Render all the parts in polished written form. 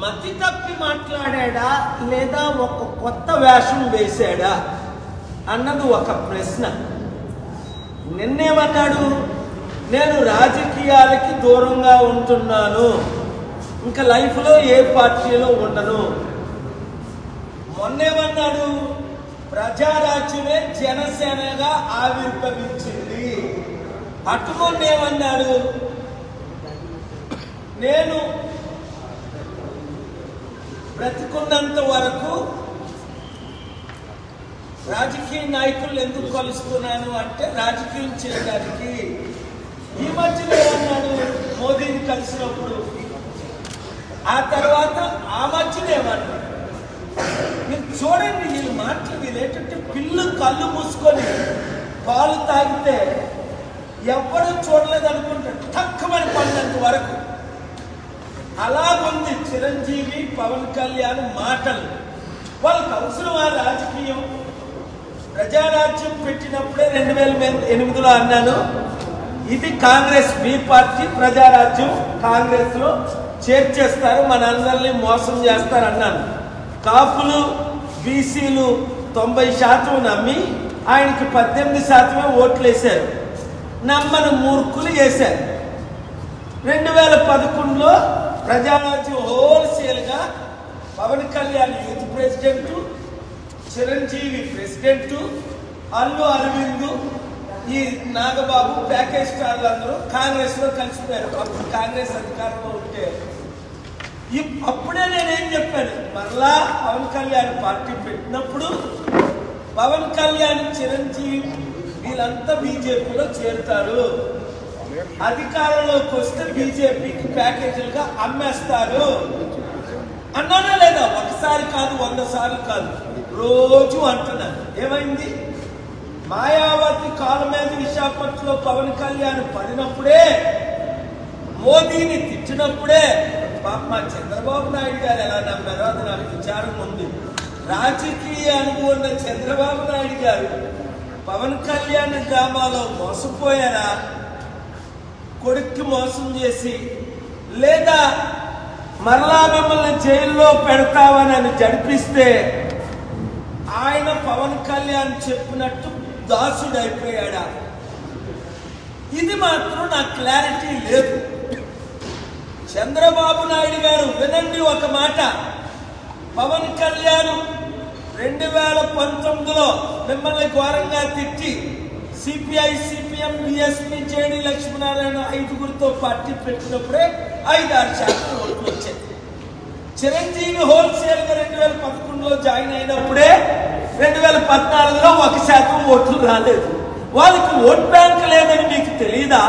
మతి తప్పి మాట్లాడా లేదా ఒక కొత్త వేషం వేశాడా అన్నది ఒక ప్రశ్న. నిన్నేమన్నాడు? నేను రాజకీయాలకి దూరంగా ఉంటున్నాను, ఇంకా లైఫ్లో ఏ పార్టీలో ఉండను. మొన్నేమన్నాడు? ప్రజారాజ్యమే జనసేనగా ఆవిర్భవించింది. అటుకొన్నేమన్నాడు? నేను బ్రతికున్నంత వరకు రాజకీయ నాయకులు ఎందుకు కలుస్తున్నాను అంటే రాజకీయం చేయడానికి. ఈ మధ్యలో ఏమన్నాడు? మోదీని కలిసినప్పుడు. ఆ తర్వాత ఆ మధ్యలో ఏమన్నాడు? మీరు చూడండి, వీళ్ళు మాటలు వీళ్ళేంటంటే పిల్లు కళ్ళు మూసుకొని పాలు తాగితే ఎవరు చూడలేదు అనుకుంటారు, తక్కువని పడినంత వరకు. అలాగుంది చిరంజీవి పవన్ కళ్యాణ్ మాటలు. వాళ్ళకి అవసరమా రాజకీయం? ప్రజారాజ్యం పెట్టినప్పుడే 2008లో అన్నాను, ఇది కాంగ్రెస్ బి పార్టీ, ప్రజారాజ్యం కాంగ్రెస్ లో చేర్చేస్తారు, మనందరినీ మోసం చేస్తారు అన్నాను. కాపులు బీసీలు 90% నమ్మి ఆయనకి 18% ఓట్లు వేశారు. నమ్మని మూర్ఖులు వేశారు. 2011లో ప్రజారాజ్యం హోల్సేల్గా Pawan Kalyan youth president, Chiranjeevi president, Allu Aravind, ఈ నాగబాబు ప్యాకేజ్ స్టార్లు అందరూ కాంగ్రెస్ లో కలిసిపోయారు. అప్పుడు కాంగ్రెస్ అధికారంలో ఉంటే అప్పుడే నేనేం చెప్పాను, మరలా పవన్ కళ్యాణ్ పార్టీ పెట్టినప్పుడు పవన్ కళ్యాణ్ చిరంజీవి వీళ్ళంతా బీజేపీలో చేరుతారు, అధికారంలోకి వస్తే బీజేపీకి ప్యాకేజీలుగా అమ్మేస్తారు అన్నానా లేదా? ఒకసారి కాదు, 100 సార్లు కాదు, రోజు అంటున్నాను. ఏమైంది? మాయావతి కాళ్ళ మీద విశాఖపట్నంలో పవన్ కళ్యాణ్ పడినప్పుడే, మోదీని తిట్టినప్పుడే మా చంద్రబాబు నాయుడు గారు ఎలా నమ్మారో అది నాకు విచారం ఉంది. రాజకీయ అనుభవం ఉన్న చంద్రబాబు నాయుడు గారు పవన్ కళ్యాణ్ డ్రామాలో మోసపోయారా? కొడుక్కి మోసం చేసి, లేదా మరలా మిమ్మల్ని జైల్లో పెడతామని జడిపిస్తే ఆయన పవన్ కళ్యాణ్ చెప్పినట్టు దాసుడు అయిపోయాడా? ఇది మాత్రం నాకు క్లారిటీ లేదు. చంద్రబాబు నాయుడు గారు వినండి ఒక మాట, పవన్ కళ్యాణ్ 2019లో మిమ్మల్ని ఘోరంగా తిట్టి CPI, CPM, BSP, JD Lakshminarayana 5గురితో పార్టీ పెట్టినప్పుడే 5-6% ఓట్లు వచ్చాయి. చిరంజీవి హోల్సేల్ గా 2011లో జాయిన్ అయినప్పుడే 2014లో 1% ఓట్లు రాలేదు. వాళ్ళకి ఓట్ బ్యాంక్ లేదని మీకు తెలీదా?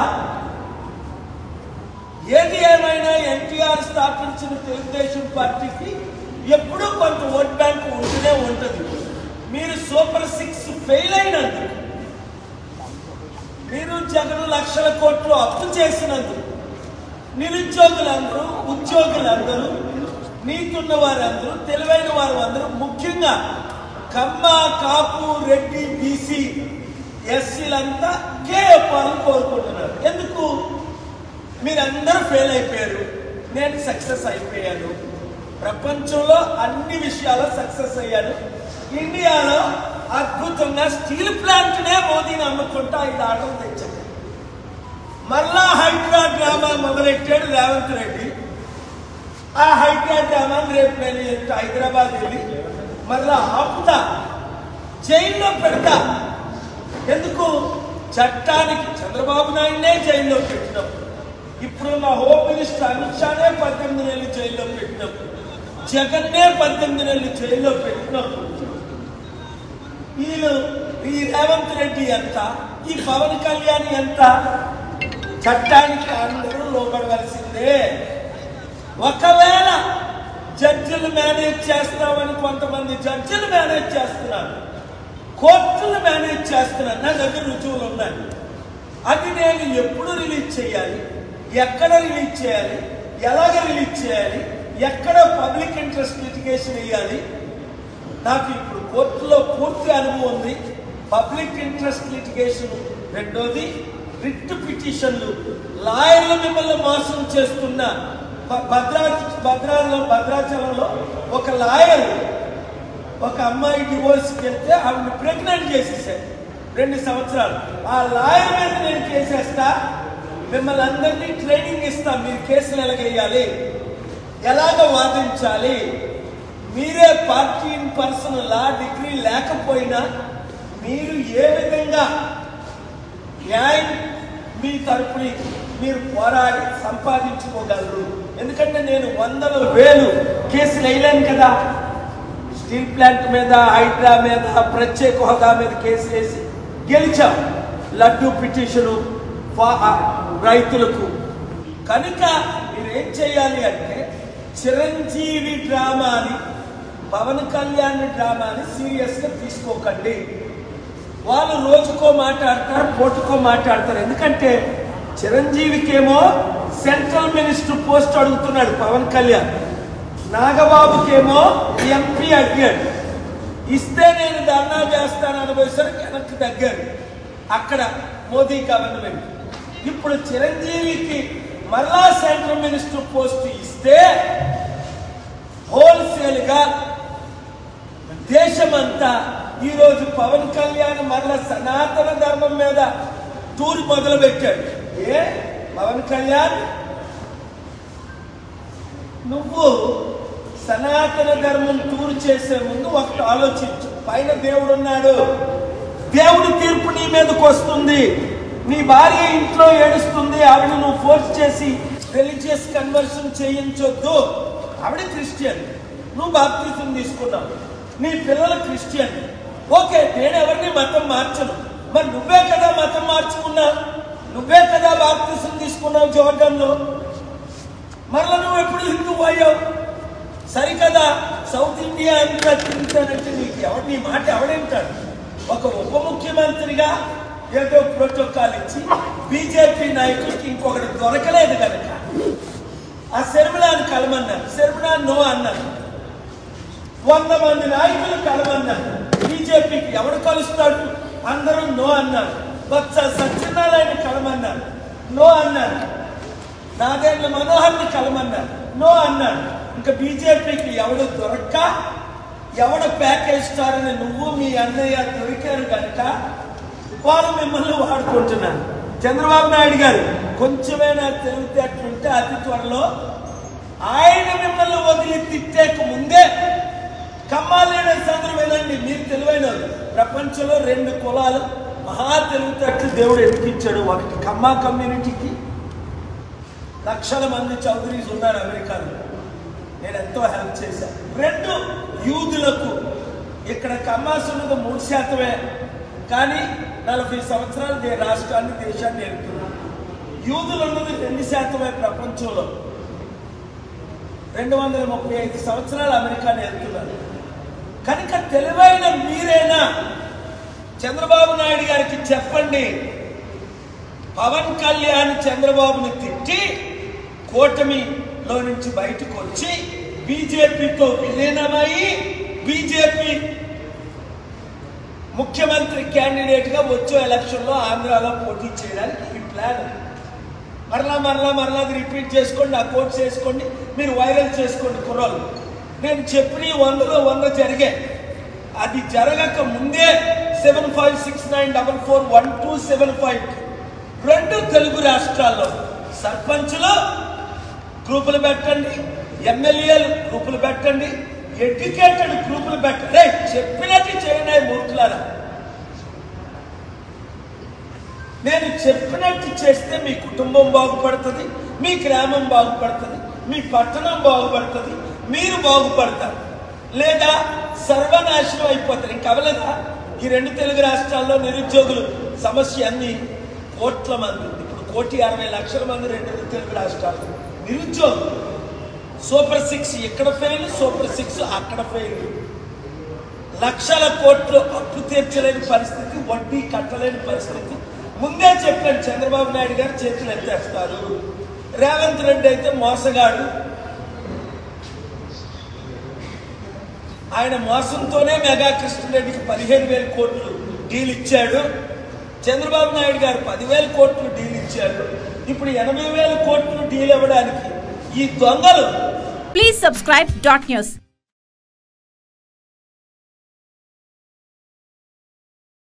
ఏది ఏమైనా ఎన్టీఆర్ స్థాపించిన తెలుగుదేశం పార్టీకి ఎప్పుడూ కొంత ఓట్ బ్యాంక్ ఉంటూనే ఉంటుంది. మీరు సూపర్ 6 ఫెయిల్ అయినందుకు, మీరు జగన్ లక్షల కోట్లు అప్పు చేసినందుకు, నిరుద్యోగులందరూ, ఉద్యోగులందరూ, నీతున్న వారందరూ, తెలివైన వారు అందరూ, ముఖ్యంగా కమ్మ, కాపు, రెడ్డి, బీసీ, ఎస్సీలంతా కేఎఫ్ఆర్ని కోరుకుంటున్నారు. ఎందుకు? మీరందరూ ఫెయిల్ అయిపోయారు, నేను సక్సెస్ అయిపోయాను. ప్రపంచంలో అన్ని విషయాల్లో సక్సెస్ అయ్యాను. ఇండియాలో అద్భుతంగా స్టీల్ ప్లాంట్నే మోదీని అమ్ముకుంటా 5 ఆటలు తెచ్చాను. మళ్ళా హైడ్రా డ్రామా మొదలెట్టాడు రేవంత్ రెడ్డి. ఆ హైడ్రా డ్రామాని రేపు నేను హైదరాబాద్ వెళ్ళి మళ్ళా ఆపుతా, జైల్లో పెడతా. ఎందుకు? చట్టానికి చంద్రబాబు నాయుడునే జైల్లో పెట్టినప్పుడు, ఇప్పుడు మా హోమ్ మినిస్టర్ అమిత్ షానే 18 నెలలు జైల్లో పెట్టినప్పుడు, జగన్నే 18 నెలలు జైల్లో పెట్టినప్పుడు, వీళ్ళు ఈ రేవంత్ రెడ్డి ఎంత, ఈ పవన్ కళ్యాణ్ ఎంత? చట్టానికి అందరూ లోబడవలసిందే. ఒకవేళ జడ్జిలు మేనేజ్ చేస్తామని కొంతమంది జడ్జిలు మేనేజ్ చేస్తున్నారు, కోర్టులు మేనేజ్ చేస్తున్నారు. నా దగ్గర రుజువులు ఉన్నాయి. అది నేను ఎప్పుడు రిలీజ్ చేయాలి, ఎక్కడ రిలీజ్ చేయాలి, ఎలాగ రిలీజ్ చేయాలి, ఎక్కడ పబ్లిక్ ఇంట్రెస్ట్ లిటిగేషన్ వేయాలి, నాకు ఇప్పుడు కోర్టులో పూర్తి అనుభవం ఉంది. పబ్లిక్ ఇంట్రెస్ట్ లిటిగేషన్, రెండోది రిట్ పిటిషన్లు, లాయర్లు మిమ్మల్ని మోసం చేస్తున్న భద్రాచలంలో ఒక లాయర్ ఒక అమ్మాయి డివోర్స్కి వెళ్తే ఆవిడ ప్రెగ్నెంట్ చేసేసాడు 2 సంవత్సరాలు. ఆ లాయర్ మీద నేను కేసేస్తా, మిమ్మల్ని అందరినీ ట్రైనింగ్ ఇస్తా, మీరు కేసులు ఎలాగేయాలి, ఎలాగ వాదించాలి, మీరే party in person law degree లేకపోయినా మీరు ఏ విధంగా న్యాయం మీ తరపుని మీరు పోరాడి సంపాదించుకోగలరు. ఎందుకంటే నేను 100,000 కేసులు వేయలేను కదా. స్టీల్ ప్లాంట్ మీద, హైడ్రా మీద, ప్రత్యేక హోదా మీద కేసులు వేసి గెలిచాం. లడ్డూ పిటిషను రైతులకు. కనుక మీరేం చేయాలి అంటే చిరంజీవి డ్రామాని, పవన్ కళ్యాణ్ డ్రామాని సీరియస్గా తీసుకోకండి. వాళ్ళు రోజుకో మాట్లాడతారు, పూటకో మాట్లాడతారు. ఎందుకంటే చిరంజీవికేమో సెంట్రల్ మినిస్టర్ పోస్ట్ అడుగుతున్నాడు పవన్ కళ్యాణ్, నాగబాబుకేమో ఎంపీ అడిగాడు. ఇస్తే నేను ధర్నా చేస్తాను అనుభవిసరికి వెనక్కి తగ్గారు. అక్కడ మోదీ గవర్నమెంట్. ఇప్పుడు చిరంజీవికి మరలా సెంట్రల్ మినిస్టర్ పోస్ట్ ఇస్తే హోల్సేల్ గా దేశమంతా ఈరోజు పవన్ కళ్యాణ్ మరలా సనాతన ధర్మం మీద టూర్ మొదలు పెట్టాడు. పవన్ కళ్యాణ్, నువ్వు సనాతన ధర్మం టూర్ చేసే ముందు ఒకటి ఆలోచించు. పైన దేవుడు ఉన్నాడు, దేవుడి తీర్పు నీ మీదకి వస్తుంది. నీ భార్య ఇంట్లో ఏడుస్తుంది, ఆవిడ నువ్వు ఫోర్స్ చేసి రిలీజియస్ కన్వర్షన్ చేయించొద్దు. ఆవిడ క్రిస్టియన్, నువ్వు బాప్తిజం తీసుకున్నావు, నీ పిల్లలు క్రిస్టియన్. ఓకే, నేను ఎవరిని మతం మార్చను. మరి నువ్వే కదా మతం మార్చుకున్నావు, నువ్వే కదా బాప్తిజం తీసుకున్నావు జోర్డన్లో. మరలా నువ్వు ఎప్పుడు హిందువు అయ్యావు? సరికదా, సౌత్ ఇండియా అంతా తిరుగుతానంటే నీకు ఎవరు, నీ మాట ఎవడేంటాడు? ఒక ఉప ముఖ్యమంత్రిగా ఏదో ప్రోటోకాల్ ఇచ్చి బీజేపీ నాయకుడికి ఇంకొకటి దొరకలేదు కనుక ఆ శర్మిలాని కలమన్నారు. శర్మిలా నో అన్నారు. 100 మంది నాయకులు కలమన్నారు. బీజేపీకి ఎవడు కలుస్తాడు? అందరూ నో అన్నారు. బొత్స సత్యనారాయణ కలమన్నారు, నో అన్నారు. నాదేంద్ర మనోహర్ని కలమన్నారు, నో అన్నారు. ఇంకా బీజేపీకి ఎవడు దొరక్క, ఎవడు ప్యాకేజ్ స్టార్ అని నువ్వు మీ అన్నయ్య దొరికారు కనుక వాళ్ళు మిమ్మల్ని వాడుకుంటున్నారు. చంద్రబాబు నాయుడు గారు కొంచెమైనా తెలివితేటలుంటే అతి త్వరలో ఆయన మిమ్మల్ని వదిలి తిట్టేక ముందే కమ్మా లీడర్స్ అందరూ వినండి, మీరు తెలివైన ప్రపంచంలో 2 కులాలు మహా తెలివితేటలు దేవుడు ఎదిగించాడు. ఒకటి కమ్మా కమ్యూనిటీకి లక్షల మంది చౌదరీస్ ఉన్నారు అమెరికాలో, నేను ఎంతో హెల్ప్ చేశాను. 2 యూదులకు, ఇక్కడ కమ్మాస్ ఉన్నది 3%, కానీ 40 సంవత్సరాలు రాష్ట్రాన్ని దేశాన్ని నేర్పుతున్నారు. యూదులు ఉన్నది 2% ప్రపంచంలో. 235 సంవత్సరాలు అమెరికా నేర్పుతున్నారు. కనుక తెలివైన మీరైనా చంద్రబాబు నాయుడు గారికి చెప్పండి, పవన్ కళ్యాణ్ చంద్రబాబుని తిట్టి కూటమిలో నుంచి బయటకు వచ్చి బీజేపీతో విలీనమయ్యి బీజేపీ ముఖ్యమంత్రి క్యాండిడేట్ గా వచ్చే ఎలక్షన్ లో ఆంధ్రాలో పోటీ చేయడానికి ఈ ప్లాన్. మరలా అది రిపీట్ చేసుకోండి, ఆ కోర్స్ చేసుకోండి, మీరు వైరల్ చేసుకోండి కుర్రోళ్ళు. నేను చెప్పిన 100లో 100 జరిగాయి. అది జరగక ముందే 7569441275 2 తెలుగు రాష్ట్రాల్లో సర్పంచులు గ్రూపులు పెట్టండి, ఎమ్మెల్యేలు గ్రూపులు పెట్టండి, ఎడ్యుకేటెడ్ గ్రూపులు పెట్టండి. చెప్పినట్టు చేయండి మూర్ఖులారా. నేను చెప్పినట్టు చేస్తే మీ కుటుంబం బాగుపడుతుంది, మీ గ్రామం బాగుపడుతుంది, మీ పట్టణం బాగుపడుతుంది, మీరు బాగుపడతారు. లేదా సర్వనాశనం అయిపోతారు. ఇంకవలేదా? ఈ 2 తెలుగు రాష్ట్రాల్లో నిరుద్యోగులు సమస్య అన్ని కోట్ల మంది ఉంది. ఇప్పుడు 1,60,00,000 మంది 2 తెలుగు రాష్ట్రాలు నిరుద్యోగులు. సూపర్ 6 ఇక్కడ ఫెయిల్, సూపర్ 6 అక్కడ ఫెయిల్. లక్షల కోట్లు అప్పు తీర్చలేని పరిస్థితి, వడ్డీ కట్టలేని పరిస్థితి. ముందే చెప్పాను, చంద్రబాబు నాయుడు గారు చేతులు ఎత్తేస్తారు. రేవంత్ రెడ్డి అయితే మోసగాడు, ఆయన మోసంతోనే మెగా కృష్ణారెడ్డికి 15,000 కోట్లు డీల్ ఇచ్చాడు. చంద్రబాబు నాయుడు గారు 10,000 కోట్లు డీల్ ఇచ్చాడు. ఇప్పుడు 80,000 కోట్లు డీల్ ఇవ్వడానికి ఈ దొంగలు. Please subscribe Dot News.